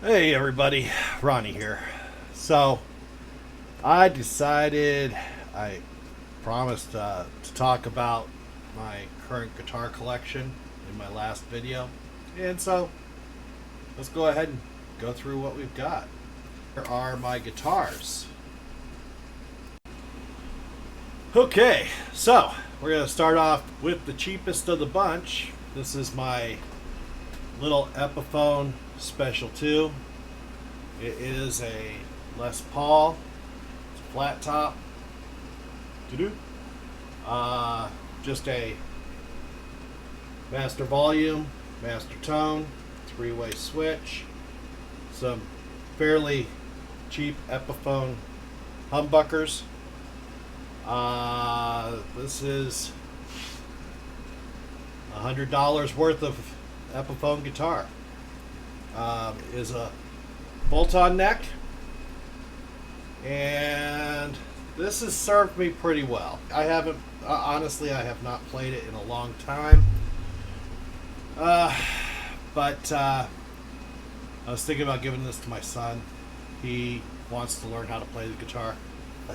Hey everybody, Ronnie here. So, I decided I promised to talk about my current guitar collection in my last video. And so, let's go ahead and go through what we've got. Here are my guitars. Okay, so we're going to start off with the cheapest of the bunch. This is my little Epiphone Special 2. It is a Les Paul. It's a flat top. Doo-doo. Just a master volume, master tone, three-way switch, some fairly cheap Epiphone humbuckers. This is $100 worth of Epiphone guitar. Is a bolt-on neck, and this has served me pretty well. I haven't, honestly, I have not played it in a long time. But I was thinking about giving this to my son. He wants to learn how to play the guitar.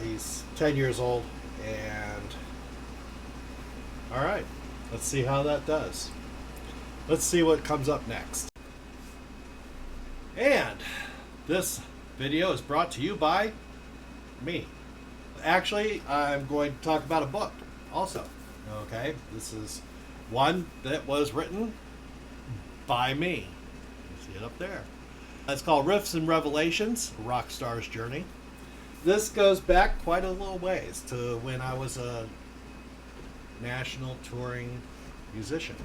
He's 10 years old, and all right, let's see how that does. Let's see what comes up next. And this video is brought to you by me. Actually, I'm going to talk about a book also. Okay, this is one that was written by me. You see it up there. It's called Riffs and Revelations, A Rock Star's Journey. This goes back quite a little ways to when I was a national touring musician.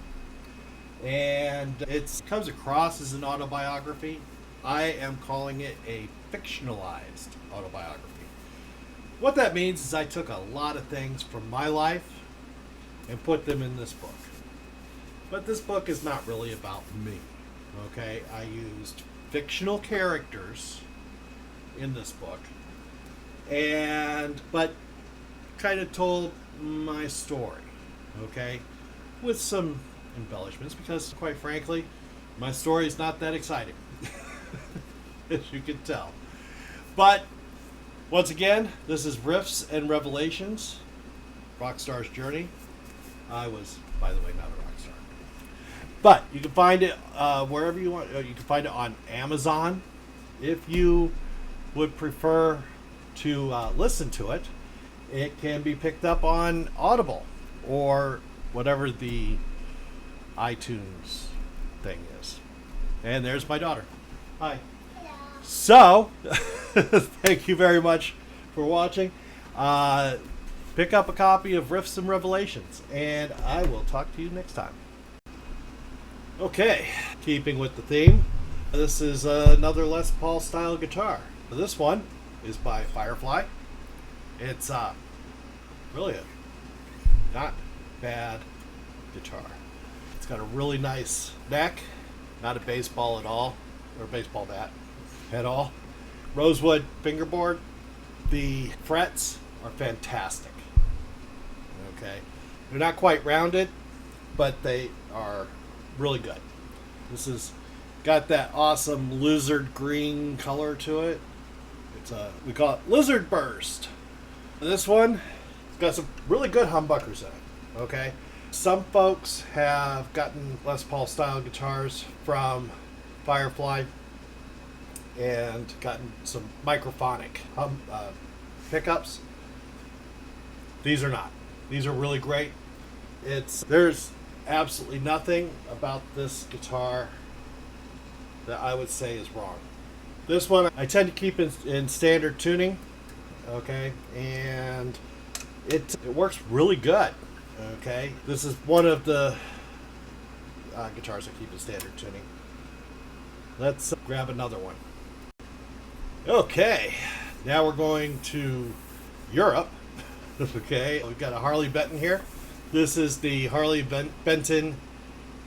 And it comes across as an autobiography. I am calling it a fictionalized autobiography. What that means is I took a lot of things from my life and put them in this book. But this book is not really about me. Okay, I used fictional characters in this book, but kind of told my story. Okay, with some embellishments, because quite frankly, my story is not that exciting, as you can tell. But once again, this is Riffs and Revelations, Rockstar's Journey. I was, by the way, not a rock star. But you can find it wherever you want. You can find it on Amazon. If you would prefer to listen to it, it can be picked up on Audible or whatever the iTunes thing is. And there's my daughter. Hi. Hello. So, thank you very much for watching. Pick up a copy of Riffs and Revelations, and I will talk to you next time. Okay, keeping with the theme, this is another Les Paul style guitar. This one is by Firefly. It's really a not bad guitar. It's got a really nice neck, not a baseball at all, or a baseball bat at all. Rosewood fingerboard. The frets are fantastic. Okay, they're not quite rounded, but they are really good. This has got that awesome lizard green color to it. We call it Lizard Burst. This one, it's got some really good humbuckers in it. Okay, some folks have gotten Les Paul style guitars from Firefly and gotten some microphonic pickups. These are not. These are really great. There's absolutely nothing about this guitar that I would say is wrong. This one I tend to keep in standard tuning, okay, and it works really good. Okay, this is one of the guitars I keep in standard tuning. Let's grab another one. Okay, now we're going to Europe. Okay, we've got a Harley Benton here. This is the Harley Benton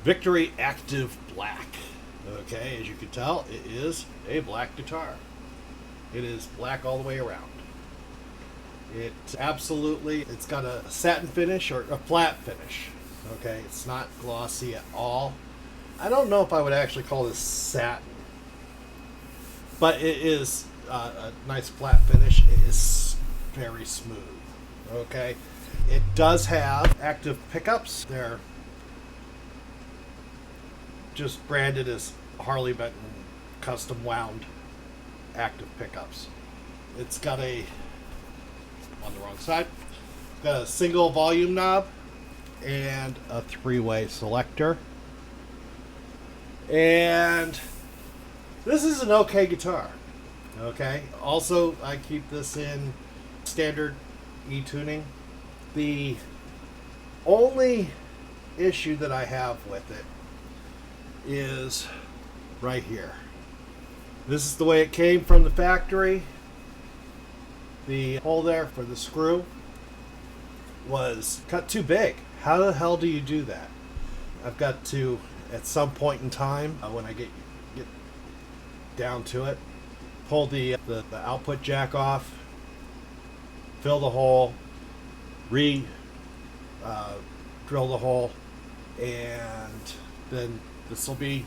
Victory Active Black. Okay, as you can tell, it is a black guitar. It is black all the way around. It's got a satin finish or a flat finish. Okay, it's not glossy at all. I don't know if I would actually call this satin. but it is a nice flat finish. It is very smooth. Okay, it does have active pickups. They're just branded as Harley Benton custom wound active pickups. It's got on the wrong side, it's got a single volume knob and a 3-way selector. And this is an okay guitar. Okay. Also, I keep this in standard E-tuning. The only issue that I have with it is right here. This is the way it came from the factory. The hole there for the screw was cut too big. How the hell do you do that? I've got to, at some point in time, when I get down to it, pull the output jack off, fill the hole, drill the hole, and then this will be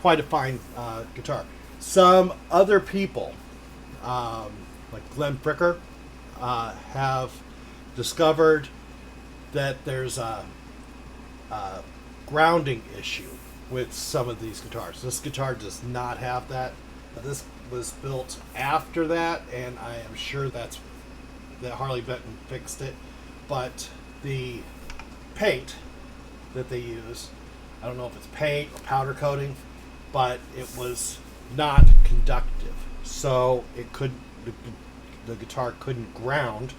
quite a fine guitar. Some other people, like Glenn Fricker, have discovered that there's a grounding issue with some of these guitars. This guitar does not have that. This was built after that, and I am sure that Harley Benton fixed it. But the paint that they use, I don't know if it's paint or powder coating, but it was not conductive, so it couldn't. The guitar couldn't ground,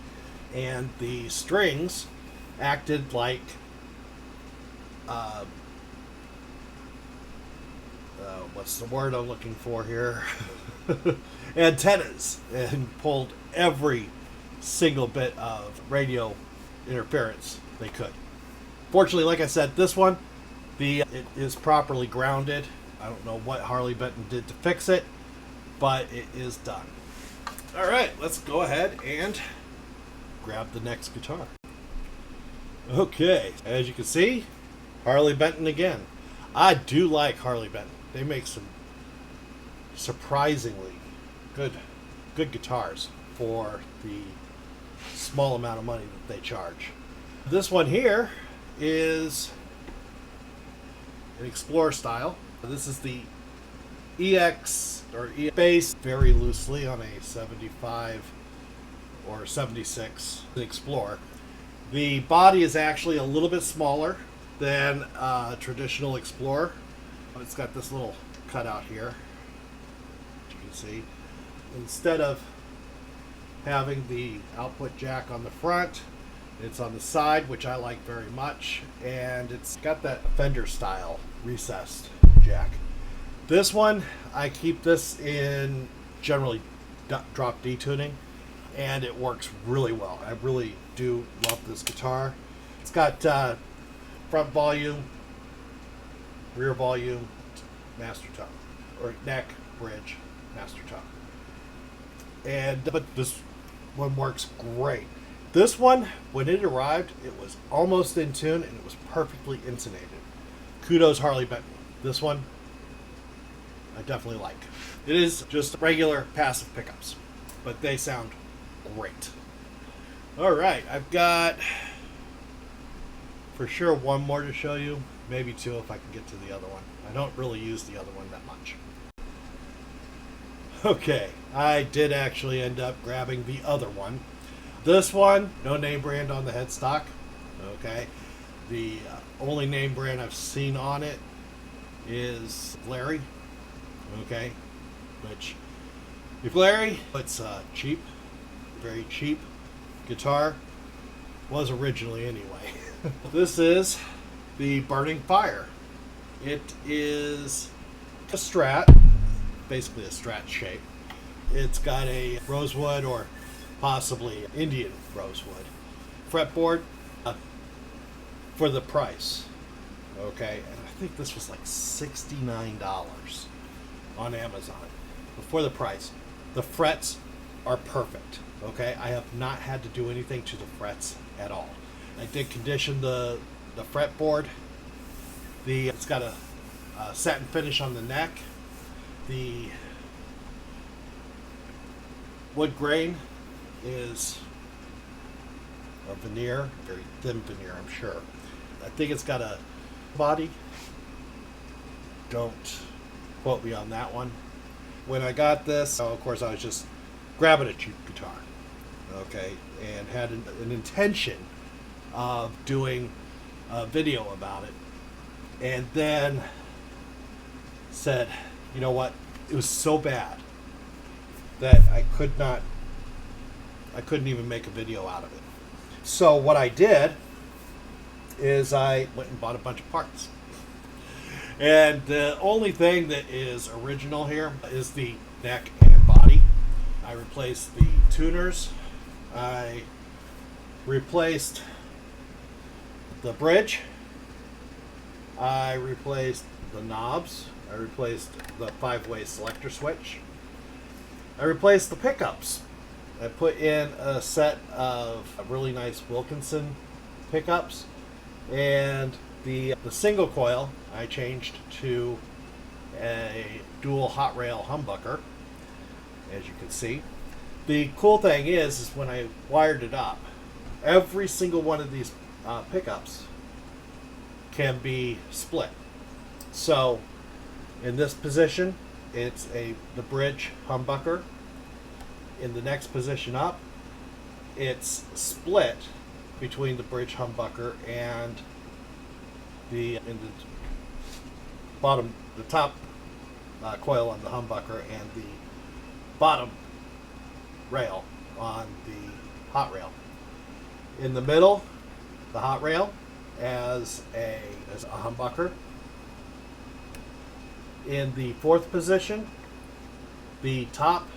and the strings acted like what's the word I'm looking for here? Antennas, and pulled every single bit of radio interference they could. Fortunately, like I said, this one, it is properly grounded. I don't know what Harley Benton did to fix it, but it is done. All right, let's go ahead and grab the next guitar. Okay, as you can see, Harley Benton again. I do like Harley Benton. They make some surprisingly good guitars for the small amount of money that they charge. This one here is an Explorer style. This is the EX or E based very loosely on a 75 or 76 Explorer. The body is actually a little bit smaller than a traditional Explorer. It's got this little cutout here, as you can see. Instead of having the output jack on the front, it's on the side, which I like very much, and it's got that Fender style recessed jack. This one, I keep this in generally drop D tuning, and it works really well. I really do love this guitar. It's got front volume, rear volume, master tone, or neck, bridge, master tone. But this one works great. This one, when it arrived, it was almost in tune and it was perfectly intonated. Kudos Harley Benton. This one, I definitely like. It is just regular passive pickups, but they sound great. All right, I've got for sure one more to show you, maybe two if I can get to the other one. I don't really use the other one that much. Okay, I did actually end up grabbing the other one. This one, no name brand on the headstock. Okay, the only name brand I've seen on it is Larry. Okay, which if Larry, it's cheap, very cheap guitar, was originally anyway. This is the Burning Fire. It is a Strat, basically a Strat shape. It's got a rosewood or possibly Indian rosewood fretboard for the price. Okay, and I think this was like $69 on Amazon for the price. The frets are perfect. Okay, I have not had to do anything to the frets at all. I did condition the fretboard. It's got a satin finish on the neck. The wood grain is a veneer, very thin veneer, I'm sure. I think it's got a body. Don't quote me on that one. When I got this, of course, I was just grabbing a cheap guitar, okay, and had an intention of doing a video about it, and then said, you know what, it was so bad that I couldn't even make a video out of it. So what I did is I went and bought a bunch of parts. And the only thing that is original here is the neck and body. I replaced the tuners. I replaced the bridge. I replaced the knobs. I replaced the 5-way selector switch. I replaced the pickups. I put in a set of really nice Wilkinson pickups, and the single coil I changed to a dual hot rail humbucker, as you can see. The cool thing is when I wired it up, every single one of these pickups can be split. So in this position, it's the bridge humbucker. In the next position up, it's split between the bridge humbucker and the top coil on the humbucker and the bottom rail on the hot rail. In the middle, the hot rail as a humbucker. In the fourth position, the top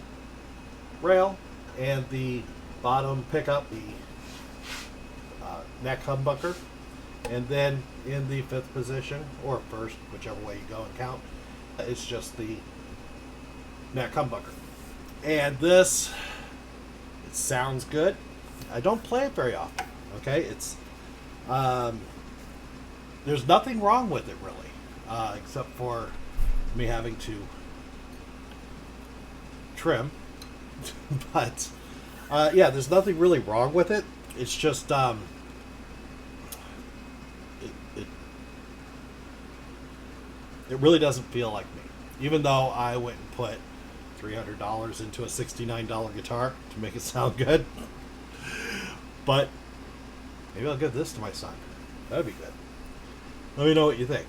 rail and the bottom pickup, the neck humbucker. And then in the fifth position, or first, whichever way you go and count, it's just the neck humbucker. And this, it sounds good. I don't play it very often. Okay, it's there's nothing wrong with it really, except for me having to trim. But yeah, there's nothing really wrong with it. It's just it really doesn't feel like me. Even though I went and put $300 into a $69 guitar to make it sound good. But maybe I'll give this to my son. That'd be good. Let me know what you think.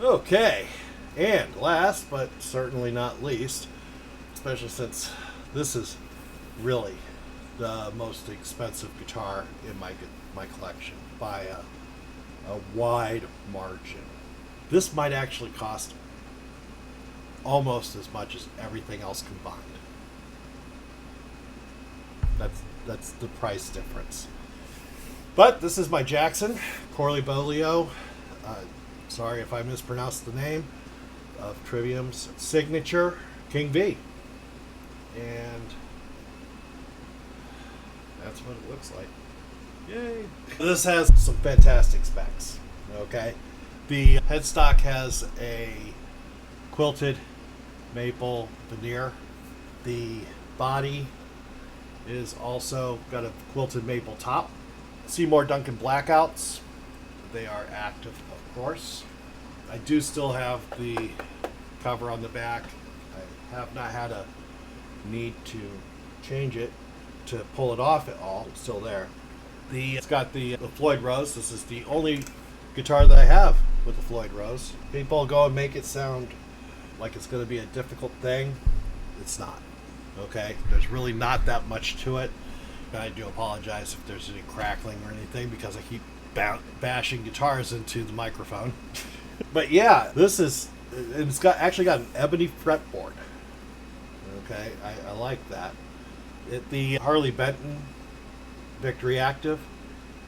Okay, and last but certainly not least, especially since this is really the most expensive guitar in my collection by a wide margin. This might actually cost almost as much as everything else combined. That's the price difference. But this is my Jackson Corley Bolio. Sorry if I mispronounced the name of Trivium's signature King V. And that's what it looks like. Yay! This has some fantastic specs. Okay, the headstock has a quilted maple veneer. The body is also got a quilted maple top. Seymour Duncan blackouts. They are active, of course. I do still have the cover on the back. I have not had a need to change it to pull it off at all. It's still there. It's got the Floyd Rose. This is the only guitar that I have with the Floyd Rose. People go and make it sound like it's going to be a difficult thing. It's not. Okay? There's really not that much to it. And I do apologize if there's any crackling or anything because I keep bashing guitars into the microphone. But yeah, this is, it's actually got an ebony fretboard. Okay, I like that. The Harley Benton Victory Active,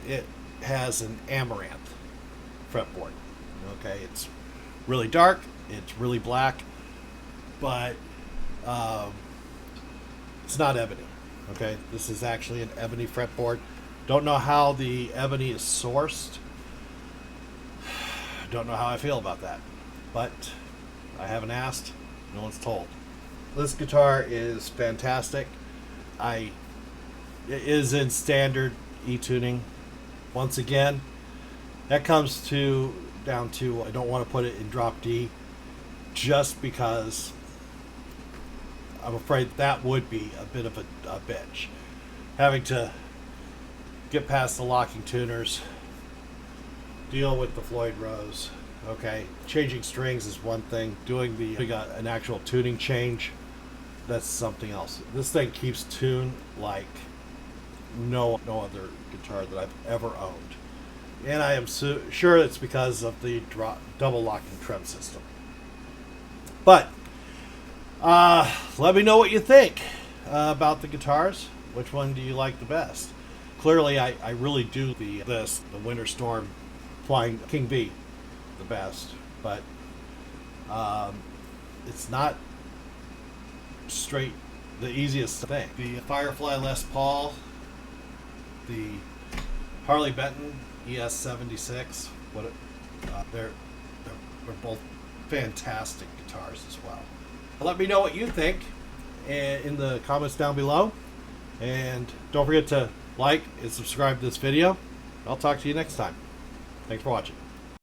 it has an amaranth fretboard. Okay, it's really dark, it's really black, but it's not ebony. Okay, this is actually an ebony fretboard. Don't know how the ebony is sourced. Don't know how I feel about that. But I haven't asked, no one's told. This guitar is fantastic. It is in standard E-tuning. Once again, that comes down to I don't want to put it in drop D, just because I'm afraid that would be a bit of a bitch. Having to get past the locking tuners, deal with the Floyd Rose. Okay, changing strings is one thing. Doing an actual tuning change, that's something else. This thing keeps tune like no other guitar that I've ever owned, and I am sure it's because of the double locking trem system. But let me know what you think about the guitars. Which one do you like the best? Clearly, I really do the Winter Storm Flying King B the best, but it's not straight the easiest thing. The Firefly Les Paul, the Harley Benton ES76, they're both fantastic guitars as well. Let me know what you think in the comments down below, and don't forget to like and subscribe to this video. I'll talk to you next time. Thanks for watching.